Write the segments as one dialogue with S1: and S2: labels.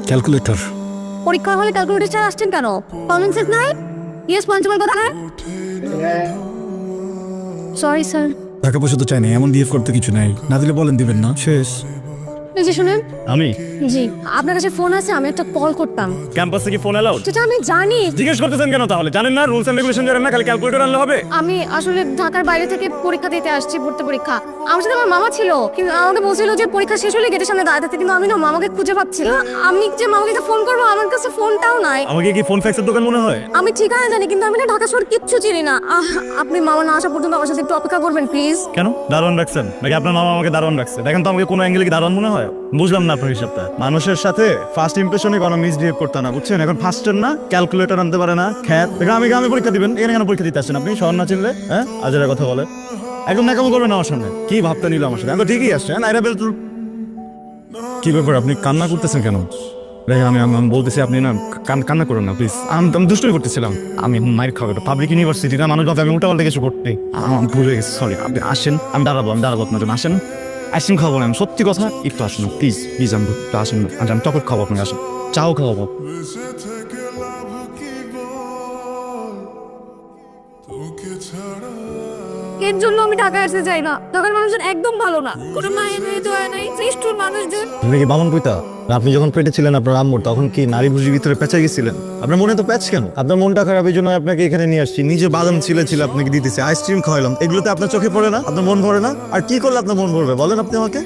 S1: Calculator.
S2: পরীক্ষা হলে calculator ছাড়া আসছেন কেন? কমন সেন্স নাই? ইয়েস পঞ্চমের কথা না? Sorry sir.
S1: টাকা পয়সা তো চাই না, এমন বিহেভ করতে কিছু নাই। না দিলে বলেন দিবেন না, শেষ।
S2: এই যে শুনেন,
S1: আমি
S2: জি আপনার কাছে ফোন আছে, আমি একটা কল করতাম।
S1: ক্যাম্পাসে কি ফোন অ্যালাউড?
S2: সেটা আমি জানি।
S1: জিজ্ঞেস করতেছেন কেন তাহলে? জানেন না রুলস এন্ড রেগুলেশন? জানেন না খালি ক্যালকুলেটর আনলে হবে?
S2: আমি আসলে ঢাকার বাইরে থেকে পরীক্ষা দিতে আসছি, ভর্তি পরীক্ষা। আমার সাথে আমার মামা ছিল, কিন্তু আমাকে বলছিল যে পরীক্ষা শেষ হলে গেটের সামনে দাঁড়াতে, কিন্তু আমি না মামাকে খুঁজে পাচ্ছি না। আমি যে মামাকে ফোন করবো, আমার কাছে ফোনটাও নাই।
S1: আমাকে কি ফোন ফ্যাক্সের দোকান মনে হয়?
S2: আমি ঠিকানা জানি, কিন্তু আমি না ঢাকা শহর কিচ্ছু চিনি না। আপনি মামা না আসা পর্যন্ত আমার সাথে একটু অপেক্ষা করবেন প্লিজ।
S1: কেন দারোয়ান রাখছেন নাকি আপনার মামা আমাকে দারোয়ান রাখছে? দেখেন তো আমাকে কোনো অ্যাঙ্গেলে কি দারোয়ান মনে হয়? বুঝলাম না আপনার হিসাবটা। মানুষের সাথে ফার্স্ট ইমপ্রেশনে কোনো মিসবিহেভ করতে না, বুঝছেন? এখন ফার্স্টের না ক্যালকুলেটর আনতে পারে না, খ্যাত। গ্রামে গ্রামে পরীক্ষা দিবেন, এখানে কেন পরীক্ষা দিতে আসছেন আপনি? শহর না চিনলে হ্যাঁ আজের কথা বলে একদম ন্যাকামো করবেন আমার সামনে। কি ভাবতে নিল আমার সাথে? আমি তো ঠিকই আসছে। কি ব্যাপার, আপনি কান্না করতেছেন কেন? আমি বলতেছি আপনি না কান্না করুন না প্লিজ। আমি দুষ্টুমি করতেছিলাম। আমি মাইর খাবো, পাবলিক ইউনিভার্সিটি না, মানুষ ভাবে আমি উল্টা পাল্টা কিছু করতে। আমার ভুলে গেছি, সরি। আপনি আসেন, আমি দাঁড়াবো আপনার জন্য। আসেন, আইসক্রিম খাবো না, আমি সত্যি কথা। একটু আসেন প্লিজ প্লিজ, আমি আসেন। আমি চকলেট খাবো, আপনাকে আসেন, চাও খাওয়াবো।
S2: এর জন্য আমি ঢাকায় আসতে চাই না। ঢাকার মানুষজন একদম ভালো না, কোনো মায়া নেই দয়া নেই, নিষ্ঠুর মানুষজন।
S3: আপনি কি বামন কইতা? আপনি যখন পেটে ছিলেন আপনার আম্মুর, তখন কি নারী ভুজির ভিতরে পেঁচা গেছিলেন? আপনার মনে তো প্যাচ কেন? আপনার মনটা খারাপ, এই জন্য আপনাকে এখানে নিয়ে আসছি। নিজে বাদাম ছিলে আপনাকে দিতেছে, আইসক্রিম খাওয়াইলাম, এগুলোতে আপনার চোখে পড়ে না? আপনার মন ভরে না? আর কি করলে আপনার মন ভরবে বলেন আপনি আমাকে?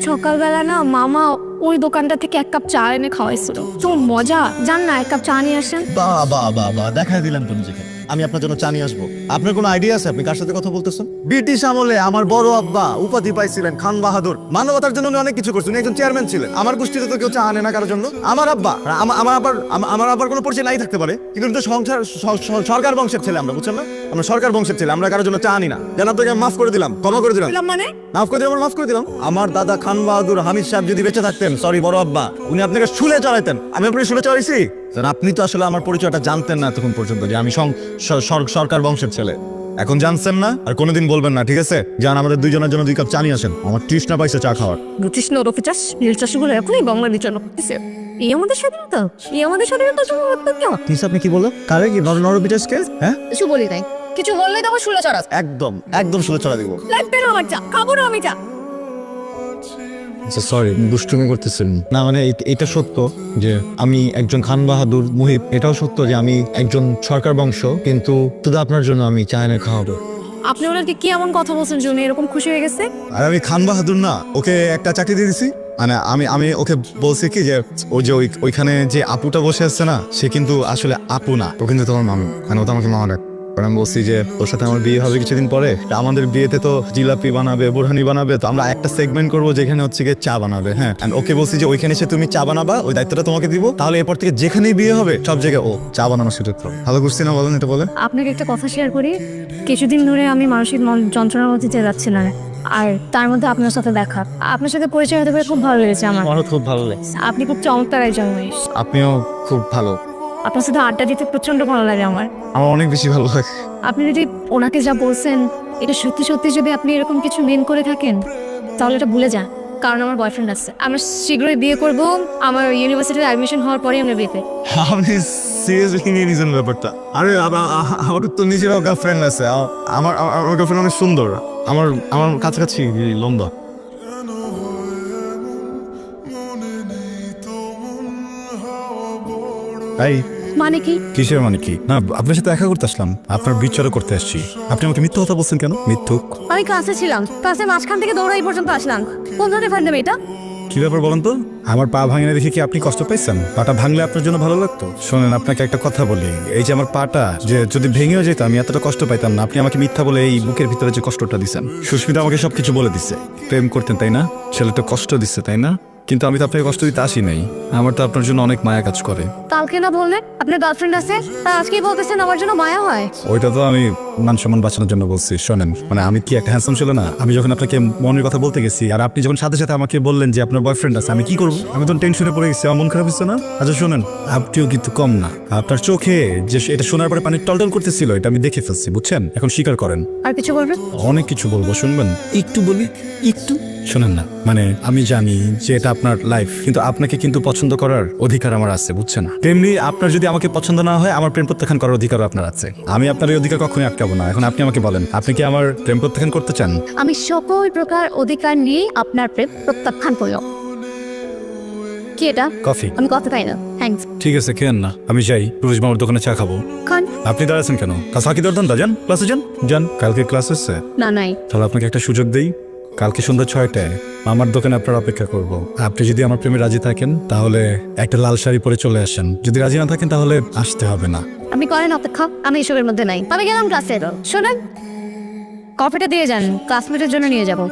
S2: সকালবেলা না মামা ওই দোকানটা থেকে এক কাপ চা এনে খাওয়াইছিল, তো মজা। জান না, এক কাপ চা নিয়ে আসেন।
S3: বাহ দেখাই দিলেন তো নিজেকে। আমি আপনার জন্য চা নিয়ে আসবো। আপনার কোনো আইডিয়া আছে আপনি কার সাথে কথা বলতেছেন? ব্রিটিশ আমলে আমার বড় আব্বা উপাধি পাইছিলেন খান বাহাদুর। মানবতার জন্য উনি অনেক কিছু করছেন, একজন চেয়ারম্যান ছিলেন। আমার গোষ্ঠীতে তো কেউ চা আনে না কারোর জন্য। আমার আব্বা আমার আবার কোনো পরিচয় নাই থাকতে পারে, কিন্তু উনি তো সরকার বংশের ছেলে। আমরা বুঝছেন না, আমরা সরকার বংশের ছেলে, আমরা কারোর জন্য চা আনি না। যেন আপনাকে মাফ করে দিলাম, ক্ষমা করে দিলাম।
S2: মানে
S3: মাফ করে দিলাম। আমার দাদা খান বাহাদুর হামিদ সাহেব যদি বেঁচে থাকতেন, সরি বড় আব্বা, উনি আপনাকে শুলে চড়াইতেন। আমি আপনাকে শুলে চড়াইছি? আপনি তো আসলে আমার পরিচয়টা জানতেন না এতক্ষণ পর্যন্ত, যে আমি সরকার বংশের ছেলে। এখন জানছেন না, আর কোনোদিন বলবেন না, ঠিক আছে? যান, আমাদের দুইজনের জন্য 2 কাপ চা নিয়ে আসেন। আমার তৃষ্ণা পাইছে চা খাওয়ার।
S2: কৃষ্ণ রফি চাষ নীল চাষগুলো এখনই বাংলা বিচার করতেছে। এই আমাদের স্বাধীনতা, এই আমাদের স্বাধীনতা কেউ।
S3: আপনি কি বললেন? কারে কি নরবিটাসকে? হ্যাঁ,
S2: কিছু বলি নাই, কিছু বললে তো আমার শুলে চড়াস।
S3: একদম শুলে চড়া দিব।
S2: লাগবে না আমার চা, খাবো না আমি চা।
S3: সরি, দুষ্টুমি করতেছেন না। মানে এটা সত্য যে আমি একজন খান বাহাদুর মুহিব, এটাও সত্য যে আমি একজন সরকার বংশ, কিন্তু শুধু আপনার জন্য আমি চা এনে খাওয়াবো।
S2: আপনি ওনাকে কি এমন কথা বলছেন যে উনি এরকম খুশি হয়ে গেছে?
S3: আর আমি খান বাহাদুর না, ওকে একটা চাকরি দিয়ে দিছি। মানে আমি ওকে বলছি কি যে ওই যে ওইখানে যে আপুটা বসে আছে না, সে কিন্তু আসলে আপু না, ও কিন্তু তোমার মামু। মানে ও তো আমাকে মামা ডাক। আমি বলছি যে ওর সাথে আমার বিয়ে হবে কিছুদিন পরে, আমাদের বিয়েতে তো জিলাপি বানাবে, বোরহানি বানাবে, তো আমরা একটা সেগমেন্ট করবো যেখানে হচ্ছে গিয়ে চা বানাবে। হ্যাঁ, ওকে বলছি যে ওইখানে এসে তুমি চা বানাবা, ওই দায়িত্বটা তোমাকে দিব। তাহলে এরপর থেকে যেখানেই বিয়ে হবে সব জায়গায় ও চা বানানোর সুযোগ পাবে। ভালো করছি না বলেন? এটা বলেন।
S2: আপনাকে একটা কথা শেয়ার করি। কিছুদিন ধরে আমি মানসিক যন্ত্রণার মধ্যে দিয়ে যাচ্ছিলাম, আর তার মধ্যে আপনার সাথে দেখা, আপনার সাথে পরিচয় হতে পেরে খুব ভালো লেগেছে আমার।
S3: আমারও খুব ভালো লেগেছে।
S2: আপনি খুব চমৎকার একজন মানুষ।
S3: আপনিও খুব ভালো।
S2: আপনার সাথে আড্ডা দিতে প্রচন্ড ভালো লাগে আমার
S3: অনেক বেশি ভালো লাগে।
S2: আপনি যদি ওনাকে যা বলছেন এটা সত্যি সত্যি যদি আপনি এরকম কিছু মেন করে থাকেন, তাহলে এটা ভুলে যান, কারণ আমার বয়ফ্রেন্ড আছে। আমরা শীঘ্রই বিয়ে করব, আমার ইউনিভার্সিটিতে অ্যাডমিশন হওয়ার পরে আমরা বিয়ে করব।
S3: আপনি সিরিয়াসলি নিয়ে নিয়েছেন ব্যাপারটা? আরে আমার তো নিজেরও গার্লফ্রেন্ড আছে। আমার গার্লফ্রেন্ড অনেক সুন্দর, আমার কাছাকাছি লম্বা।
S2: মানে কি?
S1: কিসের মানে কি? না, আপনার সাথে দেখা করতে আসলাম, আপনার বিচারও করতে আসছি। আপনি আমাকে মিথ্যা কথা বলছেন কেন? মিথ্যুক।
S2: আমি ক্লাসে ছিলাম, ক্লাসের মাঝখান থেকে দৌড়া এই পর্যন্ত আসলাম। কোন ধরনের ফান্ডাম এটা?
S1: কি ব্যাপার বলেন তো? আমার পা ভাঙে দেখে কি আপনি কষ্ট পাইছেন? পাটা ভাঙলে আপনার জন্য ভালো লাগতো? শোনেন, আপনাকে একটা কথা বলি, এই যে আমার পাটা যে যদি ভেঙেও যেত আমি এতটা কষ্ট পাইতাম না। আপনি আমাকে মিথ্যা বলে এই বুকের ভিতরে যে কষ্টটা দিচ্ছেন। সুস্মিতা আমাকে সবকিছু বলে দিচ্ছে, প্রেম করতেন তাই না, ছেলেটা কষ্ট দিচ্ছে তাই না, কিন্তু আমি তো আপনাকে কষ্ট দিতে আসি নাই। আমার তো আপনার জন্য অনেক মায়া কাজ করে।
S2: কালকে না বললেন আপনার গার্লফ্রেন্ড আছে, তা আজকেই বলতেছেন আমার জন্য মায়া হয়?
S1: ওইটা তো আমি মান সম্মান বাঁচানোর জন্য বলছি। শোনেন, মানে আমি কি একটা হ্যান্ডসাম ছিল না? আমি যখন আপনাকে মনের কথা বলতে গেছি আর আপনি যখন সাথে সাথে আমাকে বললেন যে আপনার বয়ফ্রেন্ড আছে, আমি কি করবো? আমি তখন টেনশনে পড়ে গেছি, আমার মন খারাপ হচ্ছে না? আচ্ছা শোনেন, আপনিও কিন্তু কম না। আপনার চোখে যে এটা শোনার পরে পানি টলটল করতেছিল, এটা আমি দেখে ফেলছি, বুঝছেন? এখন স্বীকার করেন।
S2: আর কিছু বলবেন?
S1: অনেক কিছু বলবো, শুনবেন? একটু বলি, একটু শোনেন না। মানে আমি জানি যে এটা আপনার লাইফ, কিন্তু আপনাকে কিন্তু পছন্দ করার অধিকার আমার আছে, বুঝছেন? তেমনি আপনার যদি আমাকে পছন্দ না হয়, আমার প্রেম প্রত্যাখ্যান করার অধিকারও আপনার আছে। আমি আপনার এই অধিকার কখনোই আটকাবো না। এখন আপনি আমাকে বলেন, আপনি কি আমার প্রেম প্রত্যাখ্যান করতে চান?
S2: আমি সকল প্রকার অধিকার নিয়ে আপনার প্রেম প্রত্যাখ্যান করল। কি এটা?
S1: কফি।
S2: আমি কথা পাই না, থ্যাঙ্কস।
S1: ঠিক আছে, খেয়েন না। আমি যাই, পুরুষ মামার দোকানে চা খাবো।
S2: খান।
S1: আপনি দাঁড়াচ্ছেন কেন? ফাঁকি দরদান যান, ক্লাসে যান। যান, কালকে ক্লাস হচ্ছে।
S2: না নাই।
S1: তাহলে আপনাকে একটা সুযোগ দেই, কালকে সন্ধ্যা 6টায় মামার দোকানে আপনার অপেক্ষা করব। আপনি যদি আমার প্রেমে রাজি থাকেন তাহলে একটা লাল শাড়ি পরে চলে আসেন, যদি রাজি না থাকেন তাহলে আসতে হবে না।
S2: আপনি করেন অপেক্ষা, আমি এসবের মধ্যে নাই। আমি গেলাম ক্লাসে। শোনেন, কফিটা দিয়ে যান, ক্লাসমেটের জন্য নিয়ে যাব।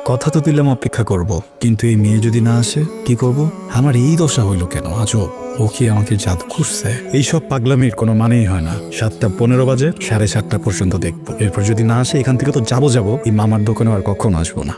S1: কথা তো দিলাম অপেক্ষা করব, কিন্তু এই মেয়ে যদি না আসে কি করব? আমার এই দশা হইল কেন আজব? ও কি আমাকে জাদু করছে? এইসব পাগলামির কোনো মানেই হয় না। 7:15 বাজে, 7:30 পর্যন্ত দেখবো। এরপর যদি না আসে, এখান থেকে তো যাবো, এই মামার দোকানে আর কখনো আসবো না।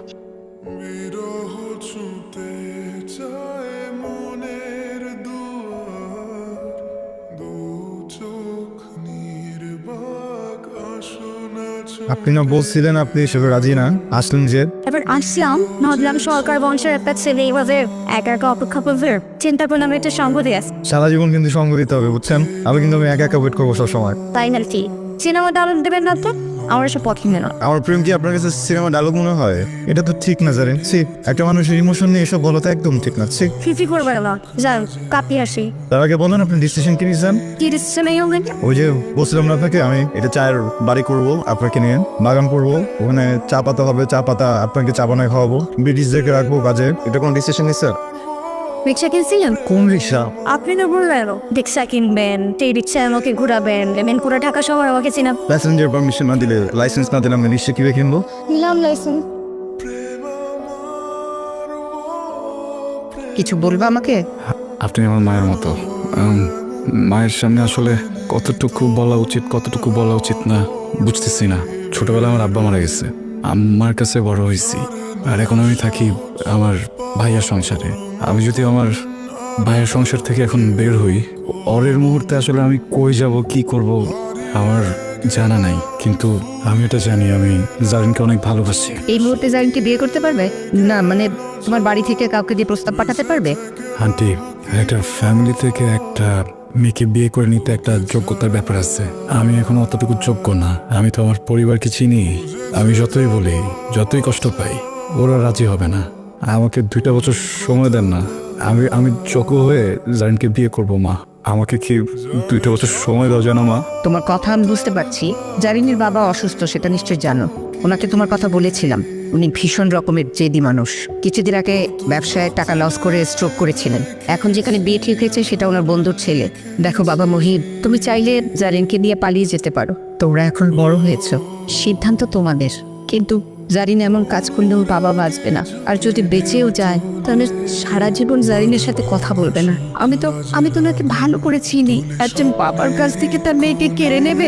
S3: আপনি না বলছিলেন আপনি এসবে রাজি না, আসলেন যে?
S2: এবার আসলাম, ভাবলাম সরকার বংশের একটা ছেলে এইভাবে একা একা অপেক্ষা করবে, চিন্তা করলাম একটা সঙ্গ দিয়ে।
S3: সারা জীবন কিন্তু সঙ্গ দিতে হবে, বুঝছেন? আমি কিন্তু একা একা ওয়েট করবো সবসময়।
S2: তাই না কি? সিনেমা ডাউনলোড দেবেন না তো? আমার এসব পছন্দ না।
S3: আমার প্রেম কি আপনার কাছে সিনেমা ডায়লগ মনে হয়? এটা তো ঠিক না জানেন। একটা মানুষের ইমোশন নিয়ে এসব বলা তো একদম ঠিক না।
S2: ফিফি করবে না, যান কাপি আসি।
S3: তার আগে বলেন আপনি ডিসিশন কি নিয়েছেন?
S2: কি ডিসিশন এই হবে?
S3: ওই যে বলছিলাম না আপনাকে, আমি এটা চায়ের বাড়ি করবো, আপনাকে নিয়ে বাগান করবো, ওখানে চা পাতা হবে, চা পাতা আপনাকে চা বানায় খাওয়াবো, ব্রিটিশদেরকে রাখবো কাজে। এটা কোন ডিসিশন নিয়েছেন?
S2: রিক্সা কিনছিলেন?
S3: কোন রিক্সা?
S2: আপনি না বললেন রিক্সা কিনবেন, সেই রিক্সায় আমাকে ঘুরাবেন, পুরো ঢাকা শহর আমাকে চিনা।
S3: প্যাসেঞ্জার পারমিশন না দিলে, লাইসেন্স না দিলে আমি রিক্সা কিভাবে কিনবো?
S2: নিলাম লাইসেন্স।
S4: কিছু বলবে আমাকে?
S1: আপনি আমার মায়ের মতো। মায়ের সামনে আসলে কতটুকু বলা উচিত, কতটুকু বলা উচিত না বুঝতেছি না। ছোটবেলায় আমার আব্বা মারা গেছে, আমার কাছে বড় হয়েছি, আর এখন আমি থাকি আমার ভাইয়ার সংসারে। আমি যদি আমার ভাইয়ের সংসার থেকে এখন বের হই, পরের মুহূর্তে আসলে আমি কই যাব, কি করব আমার জানা নাই। কিন্তু আমি এটা জানি, আমি জারিনকে অনেক ভালোবাসি।
S4: এই মুহূর্তে জারিনকে বিয়ে করতে পারবে না? মানে তোমার বাড়ি থেকে কাউকে দিয়ে প্রস্তাব পাঠাতে পারবে?
S1: আন্টি, একটা ফ্যামিলি থেকে একটা মেয়েকে বিয়ে করে নিতে একটা যোগ্যতার ব্যাপার আছে। আমি এখন অতটুকু যোগ্য না। আমি তো আমার পরিবারকে চিনি। আমি যতই বলি, যতই কষ্ট পাই, ওরা রাজি হবে না। আমাকে 2টা বছর সময় দেন না, আমি যোগ্য হয়ে জারিনকে বিয়ে করব। মা, আমাকে কি 2টা বছর সময় দাও জানো মা?
S4: তোমার কথা আমি বুঝতে পারছি। জারিনের বাবা অসুস্থ, সেটা নিশ্চয় জানো। ওনাকে তোমার কথা বলেছিলাম, উনি ভীষণ রকমের জেদি মানুষ। কিছুদিন আগে ব্যবসায় টাকা লস করে স্ট্রোক করেছিলেন। এখন যেখানে বিয়ে ঠিক হয়েছে সেটা ওনার বন্ধুর ছেলে। দেখো বাবা মহিব, তুমি চাইলে জারিনকে নিয়ে পালিয়ে যেতে পারো। তোমরা এখন বড় হয়েছো, সিদ্ধান্ত তোমাদের। কিন্তু জারিন এমন কাজ করলেও বাবা বাঁচবে না, আর যদি বেঁচেও যায় তাহলে সারা জীবন জারিনের সাথে কথা বলবে না। আমি তো ওনাকে ভালো করে চিনি। একজন বাবার কাছ থেকে তার মেয়েকে কেড়ে নেবে,